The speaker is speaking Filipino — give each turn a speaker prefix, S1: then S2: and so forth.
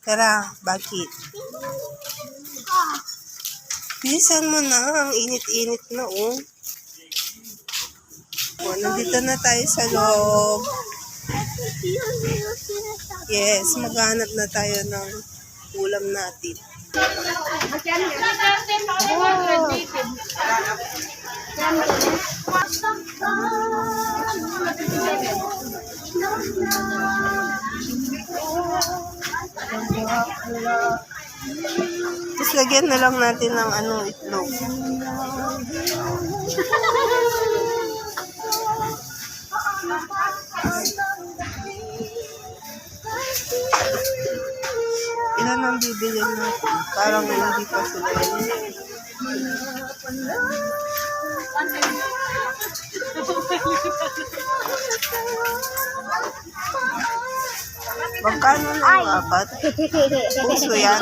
S1: Tara, bakit? Bilisan mo na, ang init-init na oh. Oh, nandito na tayo sa loob. Yes, maghanap na tayo ng ulam natin. Tapos lagyan na lang natin ng itlog. Ilan ang bibili natin? Parang hindi pa sila yun. Magkano na yung apat? Puso yan.